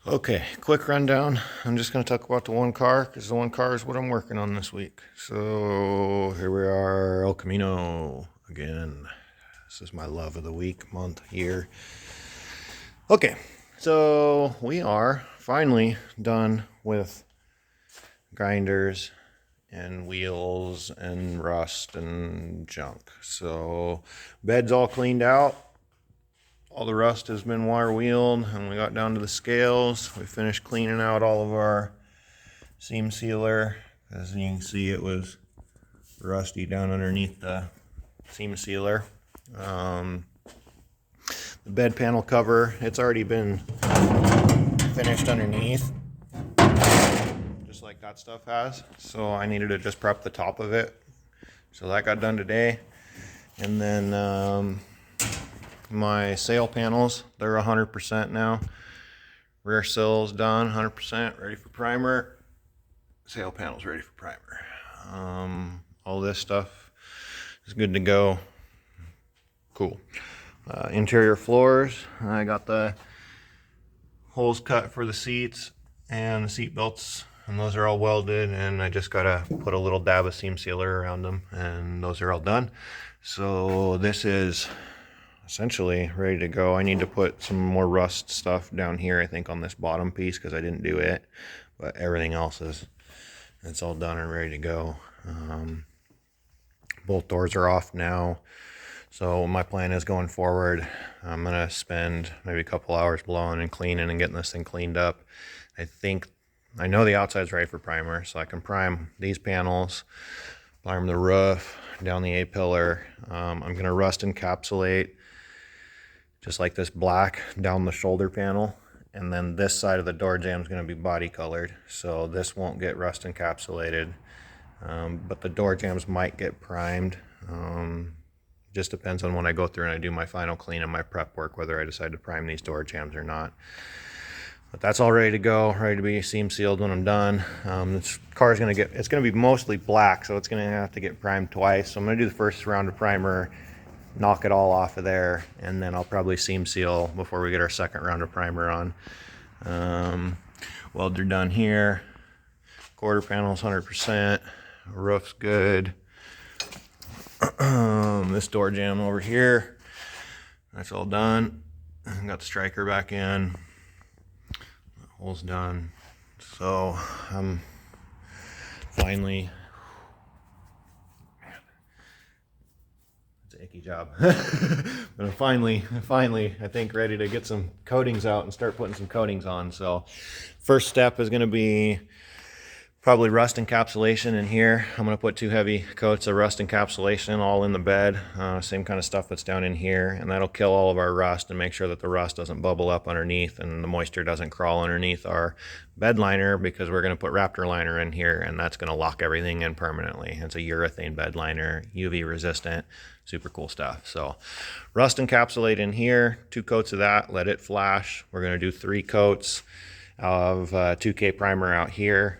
Okay, quick rundown. I'm just going to talk about the one car because the one car is what I'm working on this week. So here we are, Elcamino again. This is my love of the week, month, year. Okay, so we are finally done with grinders and wheels and rust and junk. So bed's all cleaned out. All the rust has been wire wheeled, and we got down to the scales. We finished cleaning out all of our seam sealer. As you can see, it was rusty down underneath the seam sealer. The bed panel cover, it's already been finished underneath, just like that stuff has. So I needed to just prep the top of it. So that got done today. And then my sail panels, they're 100% now. Rear sills done, 100%, ready for primer. Sail panels ready for primer. All this stuff is good to go. Cool. Interior floors, I got the holes cut for the seats and the seat belts, and those are all welded, and I just gotta put a little dab of seam sealer around them, and those are all done. So this is essentially ready to go. I need to put some more rust stuff down here, I think, on this bottom piece because I didn't do it, but everything else it's all done and ready to go. Both doors are off now, so my plan is going forward, I'm gonna spend maybe a couple hours blowing and cleaning and getting this thing cleaned up. I know the outside's ready for primer, so I can prime these panels, prime the roof, down the A-pillar. I'm gonna rust encapsulate just like this black down the shoulder panel, and then this side of the door jamb is going to be body colored, so this won't get rust encapsulated, but the door jambs might get primed. Just depends on when I go through and I do my final clean and my prep work, whether I decide to prime these door jambs or not. But that's all ready to go, ready to be seam sealed when I'm done. This car is it's going to be mostly black, so it's going to have to get primed twice. So I'm going to do the first round of primer, knock it all off of there, and then I'll probably seam seal before we get our second round of primer on. Welds are done here. Quarter panel's 100%. Roof's good. This door jamb over here, that's all done. Got the striker back in. Hole's done. So I'm finally, icky job. But I'm finally, I think, ready to get some coatings out and start putting some coatings on. So first step is going to be probably rust encapsulation in here. I'm going to put 2 heavy coats of rust encapsulation all in the bed, same kind of stuff that's down in here, and that'll kill all of our rust and make sure that the rust doesn't bubble up underneath and the moisture doesn't crawl underneath our bed liner, because we're going to put Raptor liner in here, and that's going to lock everything in permanently. It's a urethane bed liner, UV resistant, super cool stuff. So rust encapsulate in here, 2 coats of that, let it flash. We're going to do 3 coats of 2K primer out here.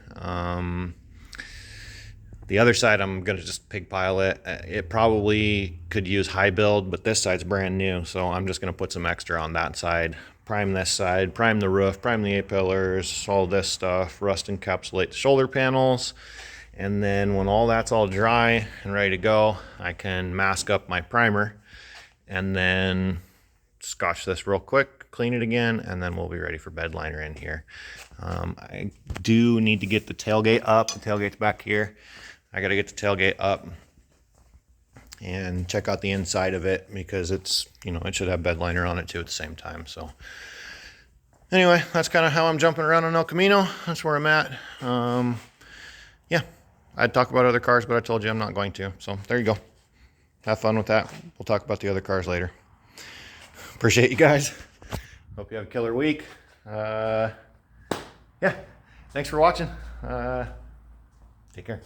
The other side, I'm going to just pig pile it. It probably could use high build, but this side's brand new, so I'm just going to put some extra on that side. Prime this side, prime the roof, prime the A-pillars, all this stuff, rust encapsulate the shoulder panels, and then when all that's all dry and ready to go, I can mask up my primer and then scotch this real quick, clean it again, and then we'll be ready for bed liner in here. I do need to get the tailgate up. The tailgate's back here. I got to get the tailgate up and check out the inside of it, because it's, it should have bed liner on it too at the same time. So anyway, that's kind of how I'm jumping around on Elcamino. That's where I'm at. Yeah, I'd talk about other cars, but I told you I'm not going to. So there you go. Have fun with that. We'll talk about the other cars later. Appreciate you guys. Hope you have a killer week. Yeah, thanks for watching. Take care.